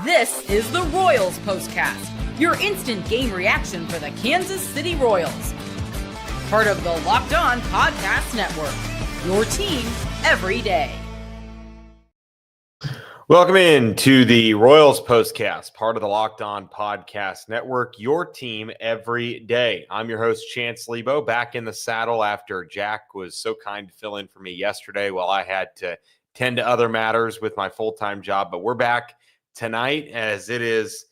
This is the Royals POSTCAST, your instant game reaction for the Kansas City Royals. Part of the Locked On Podcast Network, your team every day. Welcome in to the Royals POSTCAST, part of the Locked On Podcast Network, your team every day. I'm your host, Chance Liebau, back in the saddle after Jack was so kind to fill in for me yesterday while I had to tend to other matters with my full-time job. But we're back tonight as it is.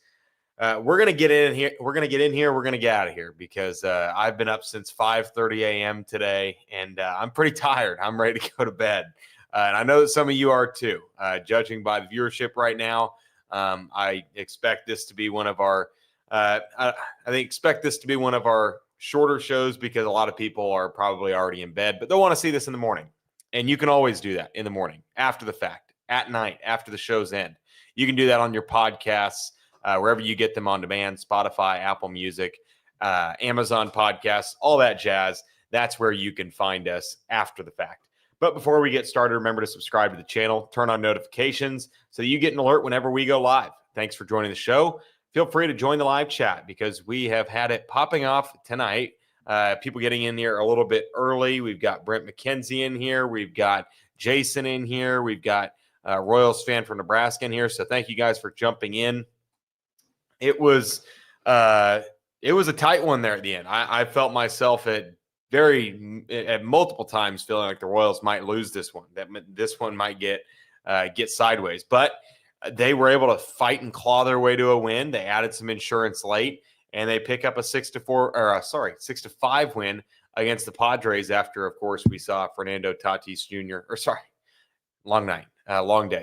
We're going to get in here. We're going to get in here. We're going to get out of here because I've been up since 5:30 a.m. today, and I'm pretty tired. I'm ready to go to bed. And I know that some of you are too, judging by the viewership right now. I expect this to be one of our, expect this to be one of our shorter shows because a lot of people are probably already in bed, but they'll want to see this in the morning. And you can always do that in the morning, after the fact, at night, after the show's end. You can do that on your podcasts, wherever you get them on demand, Spotify, Apple Music, Amazon Podcasts, all that jazz. That's where you can find us after the fact. But before we get started, remember to subscribe to the channel, turn on notifications so that you get an alert whenever we go live. Thanks for joining the show. Feel free to join the live chat because we have had it popping off tonight. People getting in here a little bit early. We've got Brent McKenzie in here. We've got Jason in here. We've got Royals fan from Nebraska in here. So thank you guys for jumping in. It was a tight one there at the end. I felt myself at multiple times feeling like the Royals might lose this one, that this one might get sideways, but they were able to fight and claw their way to a win. They added some insurance late and they pick up a 6-5 win against the Padres after, of course, we saw Fernando Tatis Jr. Long day.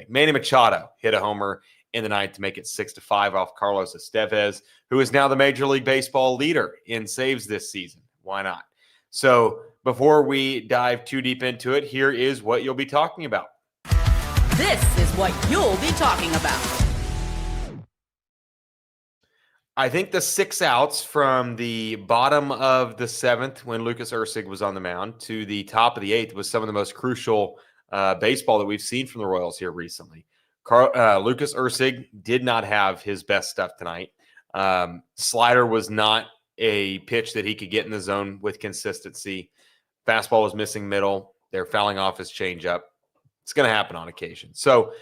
Manny Machado hit a homer in the ninth to make it 6-5 off Carlos Estevez, who is now the Major League Baseball leader in saves this season. Why not? So before we dive too deep into it, here is what you'll be talking about. This is what you'll be talking about. I think the 6 outs from the bottom of the 7th when Lucas Erceg was on the mound to the top of the 8th was some of the most crucial baseball that we've seen from the Royals here recently. Lucas Erceg did not have his best stuff tonight. Slider was not a pitch that he could get in the zone with consistency. Fastball was missing middle. They're fouling off his changeup. It's going to happen on occasion. So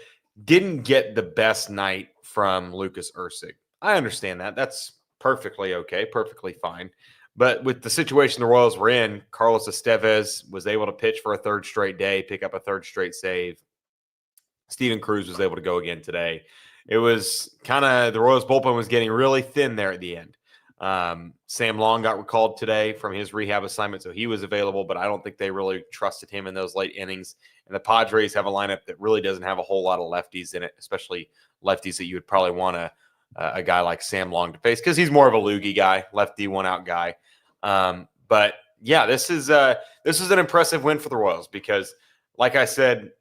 didn't get the best night from Lucas Erceg. I understand that. That's perfectly okay, perfectly fine. But with the situation the Royals were in, Carlos Estevez was able to pitch for a third straight day, pick up a third straight save. Steven Cruz was able to go again today. It was kind of, the Royals bullpen was getting really thin there at the end. Sam Long got recalled today from his rehab assignment, so he was available, but I don't think they really trusted him in those late innings. And the Padres have a lineup that really doesn't have a whole lot of lefties in it, especially lefties that you would probably want a guy like Sam Long to face because he's more of a loogie guy, lefty one-out guy. But yeah, this is an impressive win for the Royals because, like I said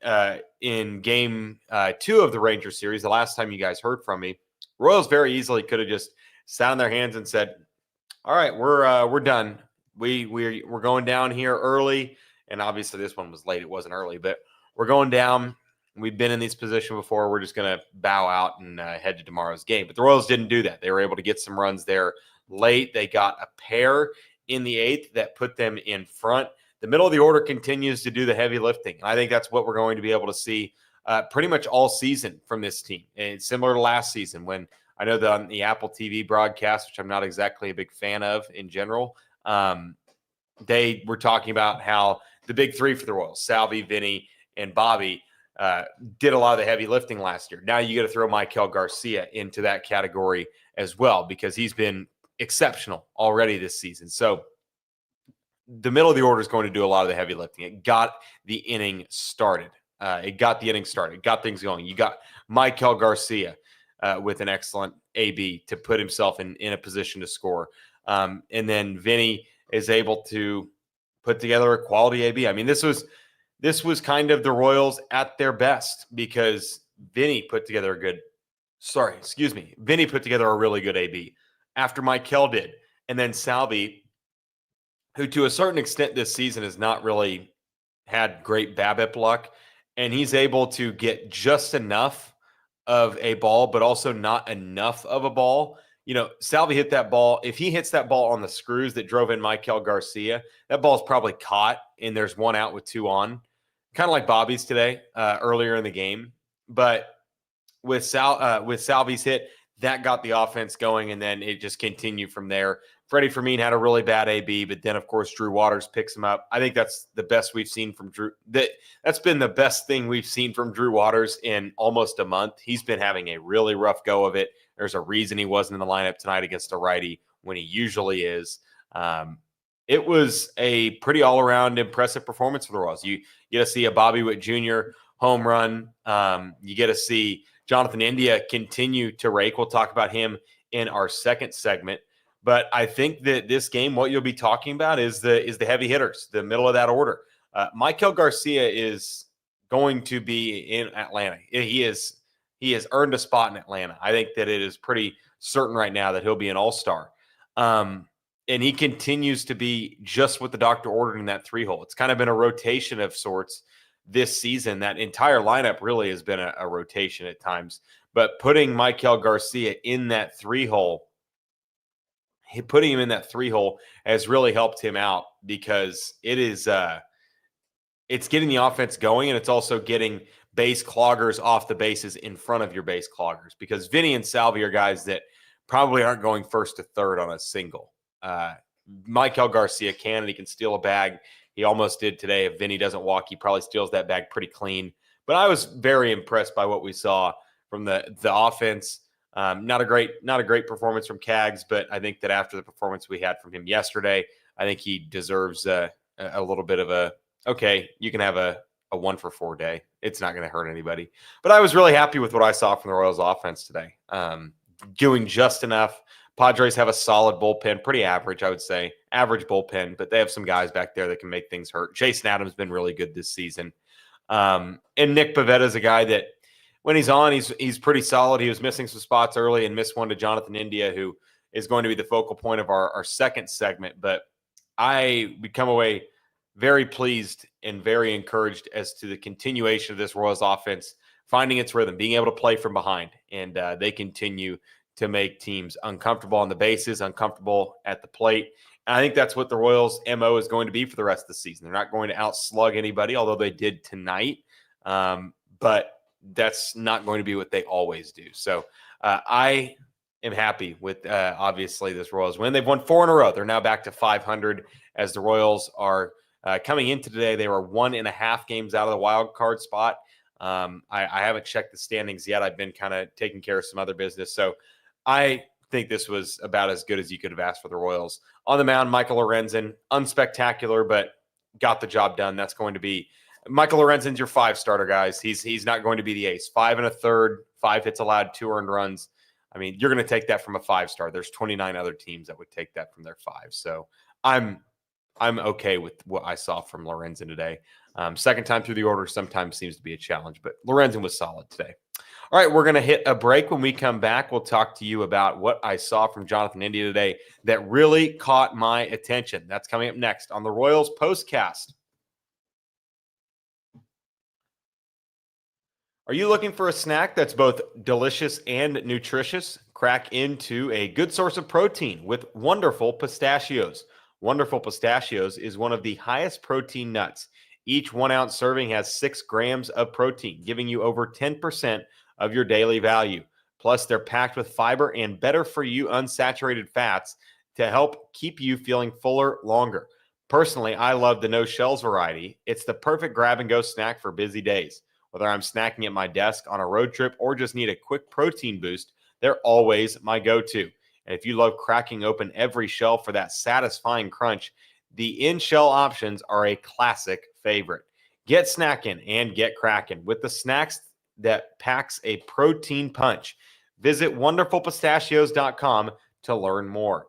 in Game 2 of the Rangers series, the last time you guys heard from me, Royals very easily could have just sat on their hands and said, "All right, we're done. We're going down here early." And obviously, this one was late; it wasn't early, but we're going down. We've been in this position before. We're just going to bow out and head to tomorrow's game. But the Royals didn't do that. They were able to get some runs there late. They got a pair in the 8th that put them in front. The middle of the order continues to do the heavy lifting. And I think that's what we're going to be able to see pretty much all season from this team. And it's similar to last season when I know that on the Apple TV broadcast, which I'm not exactly a big fan of in general, they were talking about how the big three for the Royals, Salvi, Vinny, and Bobby, did a lot of the heavy lifting last year. Now you got to throw Michael Garcia into that category as well because he's been exceptional already this season. So the middle of the order is going to do a lot of the heavy lifting. It got the inning started. Got things going. You got Michael Garcia with an excellent AB to put himself in a position to score. And then Vinny is able to put together a quality AB. I mean, this was kind of the Royals at their best because Vinny put together a really good AB after Michael did. And then Salvi, who to a certain extent this season has not really had great BABIP luck, and he's able to get just enough of a ball, but also not enough of a ball. Salvi hit that ball. If he hits that ball on the screws that drove in Michael Garcia, that ball's probably caught, and there's one out with two on, kind of like Bobby's today earlier in the game. But with Salvi's hit, that got the offense going, and then it just continued from there. Freddie Fermin had a really bad AB, but then, of course, Drew Waters picks him up. I think that's the best we've seen from Drew. That's been the best thing we've seen from Drew Waters in almost a month. He's been having a really rough go of it. There's a reason he wasn't in the lineup tonight against a righty when he usually is. It was a pretty all-around impressive performance for the Royals. You get to see a Bobby Witt Jr. home run. You get to see Jonathan India continue to rake. We'll talk about him in our second segment. But I think that this game, what you'll be talking about is the heavy hitters, the middle of that order. Michael Garcia is going to be in Atlanta. He has earned a spot in Atlanta. I think that it is pretty certain right now that he'll be an all-star. And he continues to be just what the doctor ordered in that 3-hole. It's kind of been a rotation of sorts this season. That entire lineup really has been a rotation at times. But putting Michael Garcia in that 3-hole, putting him in that 3-hole has really helped him out, because it's getting the offense going, and it's also getting base cloggers off the bases in front of your base cloggers, because Vinny and Salvi are guys that probably aren't going first to third on a single. Michael Garcia can, and he can steal a bag. He almost did today. If Vinny doesn't walk, he probably steals that bag pretty clean. But I was very impressed by what we saw from the offense. Not a great performance from Cags, but I think that after the performance we had from him yesterday, I think he deserves a little bit of you can have a 1-for-4 day. It's not going to hurt anybody. But I was really happy with what I saw from the Royals offense today. Doing just enough. Padres have a solid bullpen, pretty average, I would say. Average bullpen, but they have some guys back there that can make things hurt. Jason Adams has been really good this season. And Nick Pivetta is a guy that, when he's on, he's pretty solid. He was missing some spots early and missed one to Jonathan India, who is going to be the focal point of our second segment. But I come away very pleased and very encouraged as to the continuation of this Royals offense, finding its rhythm, being able to play from behind. And they continue to make teams uncomfortable on the bases, uncomfortable at the plate. And I think that's what the Royals' MO is going to be for the rest of the season. They're not going to outslug anybody, although they did tonight. But that's not going to be what they always do. So I am happy with, obviously, this Royals win. They've won 4 in a row. They're now back to 500 as the Royals are coming into today. They were 1.5 games out of the wild card spot. I haven't checked the standings yet. I've been kind of taking care of some other business. So I think this was about as good as you could have asked for the Royals. On the mound, Michael Lorenzen, unspectacular, but got the job done. That's going to be Michael Lorenzen's your 5-starter, guys. He's not going to be the ace. 5 1/3, 5 hits allowed, 2 earned runs. I mean, you're going to take that from a 5-star. There's 29 other teams that would take that from their 5. So I'm okay with what I saw from Lorenzen today. Second time through the order sometimes seems to be a challenge, but Lorenzen was solid today. All right, we're going to hit a break. When we come back, we'll talk to you about what I saw from Jonathan India today that really caught my attention. That's coming up next on the Royals POSTCAST. Are you looking for a snack that's both delicious and nutritious? Crack into a good source of protein with Wonderful Pistachios. Wonderful Pistachios is one of the highest protein nuts. Each 1-ounce serving has 6 grams of protein, giving you over 10% of your daily value. Plus, they're packed with fiber and better-for-you unsaturated fats to help keep you feeling fuller longer. Personally, I love the no-shells variety. It's the perfect grab-and-go snack for busy days. Whether I'm snacking at my desk on a road trip or just need a quick protein boost, they're always my go-to. And if you love cracking open every shell for that satisfying crunch, the in-shell options are a classic favorite. Get snackin' and get crackin' with the snacks that packs a protein punch. Visit wonderfulpistachios.com to learn more.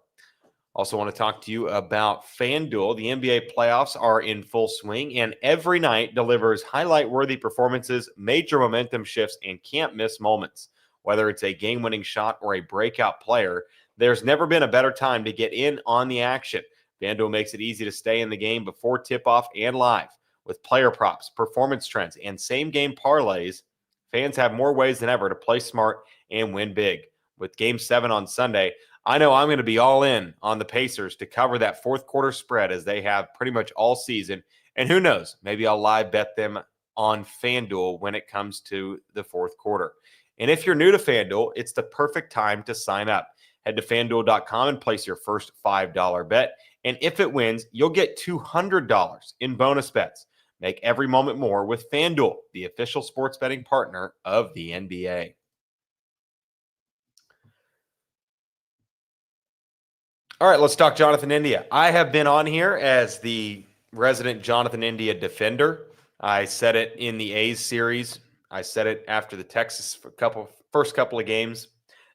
Also want to talk to you about FanDuel. The NBA playoffs are in full swing, and every night delivers highlight-worthy performances, major momentum shifts, and can't-miss moments. Whether it's a game-winning shot or a breakout player, there's never been a better time to get in on the action. FanDuel makes it easy to stay in the game before tip-off and live. With player props, performance trends, and same-game parlays, Fans have more ways than ever to play smart and win big. With Game 7 on Sunday, I know I'm going to be all in on the Pacers to cover that fourth quarter spread as they have pretty much all season. And who knows, maybe I'll live bet them on FanDuel when it comes to the fourth quarter. And if you're new to FanDuel, it's the perfect time to sign up. Head to FanDuel.com and place your first $5 bet. And if it wins, you'll get $200 in bonus bets. Make every moment more with FanDuel, the official sports betting partner of the NBA. All right, let's talk Jonathan India. I have been on here as the resident Jonathan India defender. I said it in the A's series. I said it after the Texas first couple of games.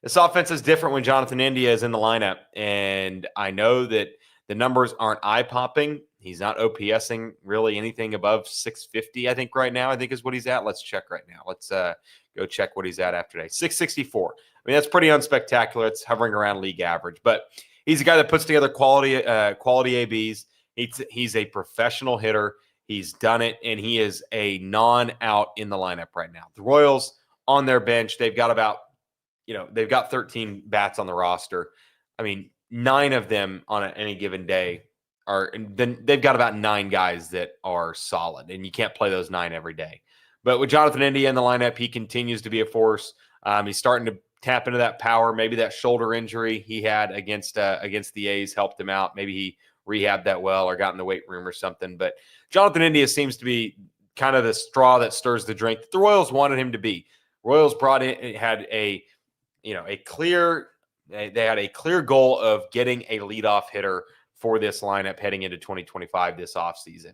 This offense is different when Jonathan India is in the lineup, and I know that the numbers aren't eye-popping. He's not OPSing really anything above 650, I think, right now. I think is what he's at. Let's check right now. Let's go check what he's at after today. 664. I mean, that's pretty unspectacular. It's hovering around league average, but he's a guy that puts together quality ABs. He's a professional hitter. He's done it, and he is a non-out in the lineup right now. The Royals on their bench, they've got 13 bats on the roster. I mean, 9 of them on any given day then they've got about 9 guys that are solid, and you can't play those 9 every day. But with Jonathan India in the lineup, he continues to be a force. He's starting to tap into that power. Maybe that shoulder injury he had against the A's helped him out. Maybe he rehabbed that well or got in the weight room or something. But Jonathan India seems to be kind of the straw that stirs the drink that the Royals wanted him to be. Royals had a clear goal of getting a leadoff hitter for this lineup heading into 2025 this offseason.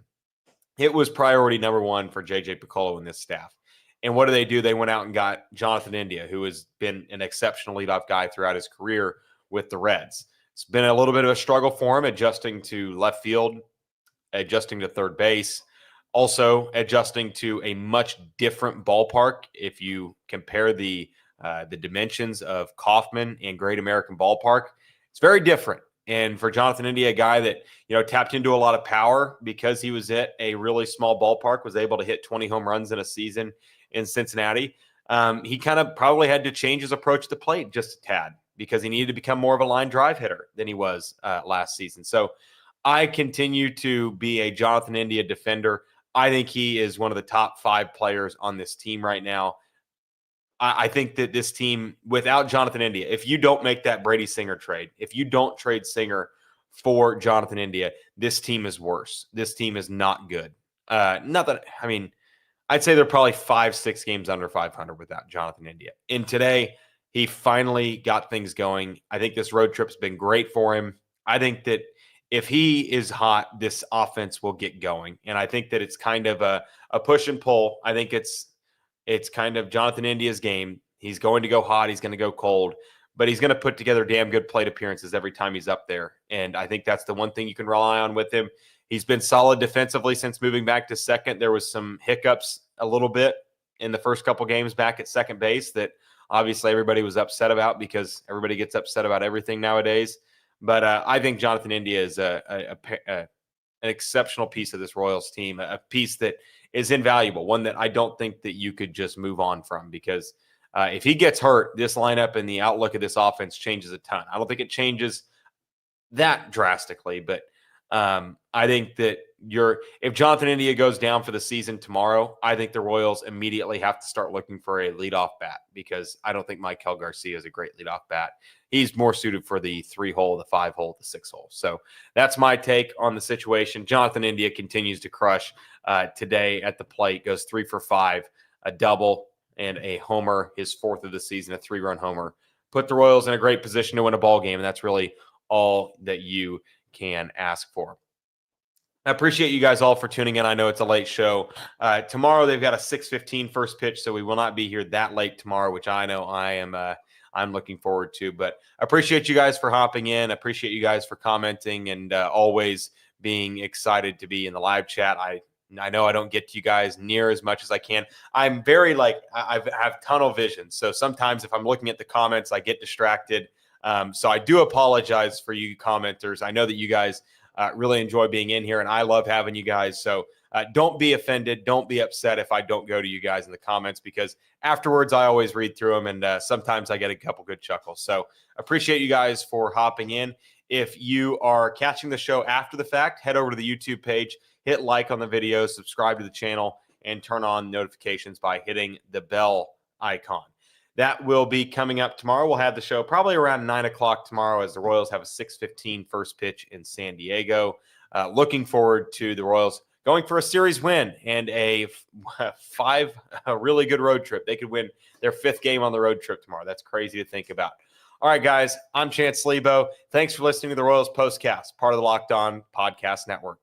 It was priority number 1 for J.J. Piccolo and this staff. And what do? They went out and got Jonathan India, who has been an exceptional leadoff guy throughout his career with the Reds. It's been a little bit of a struggle for him adjusting to left field, adjusting to third base, also adjusting to a much different ballpark. If you compare the dimensions of Kauffman and Great American Ballpark, it's very different. And for Jonathan India, a guy that, tapped into a lot of power because he was at a really small ballpark, was able to hit 20 home runs in a season in Cincinnati. He kind of probably had to change his approach to the plate just a tad because he needed to become more of a line drive hitter than he was last season. So I continue to be a Jonathan India defender. I think he is one of the top 5 players on this team right now. I think that this team, without Jonathan India, if you don't make that Brady Singer trade, if you don't trade Singer for Jonathan India, this team is worse. This team is not good. I'd say they're probably 5-6 games under 500 without Jonathan India. And today, he finally got things going. I think this road trip's been great for him. I think that if he is hot, this offense will get going. And I think that it's kind of a push and pull. I think it's kind of Jonathan India's game. He's going to go hot. He's going to go cold. But he's going to put together damn good plate appearances every time he's up there. And I think that's the one thing you can rely on with him. He's been solid defensively since moving back to second. There was some hiccups a little bit in the first couple games back at second base that obviously everybody was upset about because everybody gets upset about everything nowadays. But I think Jonathan India is an exceptional piece of this Royals team, a piece that is invaluable, one that I don't think that you could just move on from because if he gets hurt, this lineup and the outlook of this offense changes a ton. I don't think it changes that drastically, but I think that if Jonathan India goes down for the season tomorrow, I think the Royals immediately have to start looking for a leadoff bat because I don't think Maikel Garcia is a great leadoff bat. He's more suited for the 3-hole, the 5-hole, the 6-hole. So that's my take on the situation. Jonathan India continues to crush today at the plate, goes 3 for 5, a double and a homer, his 4th of the season, a 3-run homer. Put the Royals in a great position to win a ball game, and that's really all that you can ask for. I appreciate you guys all for tuning in. I know it's a late show. Tomorrow they've got a 6:15 first pitch, so we will not be here that late tomorrow, which I know I'm looking forward to. But I appreciate you guys for hopping in. I appreciate you guys for commenting and always being excited to be in the live chat. I know I don't get to you guys near as much as I can. I'm very I have tunnel vision, so sometimes if I'm looking at the comments, I get distracted. So I do apologize for you commenters. I know that you guys really enjoy being in here, and I love having you guys. So Don't be offended. Don't be upset if I don't go to you guys in the comments, because afterwards I always read through them, and sometimes I get a couple good chuckles. So appreciate you guys for hopping in. If you are catching the show after the fact, head over to the YouTube page, hit like on the video, subscribe to the channel, and turn on notifications by hitting the bell icon. That will be coming up tomorrow. We'll have the show probably around 9 o'clock tomorrow, as the Royals have a 6:15 first pitch in San Diego. Looking forward to the Royals going for a series win and a really good road trip. They could win their 5th game on the road trip tomorrow. That's crazy to think about. All right, guys, I'm Chance Liebau. Thanks for listening to the Royals Postcast, part of the Locked On Podcast Network.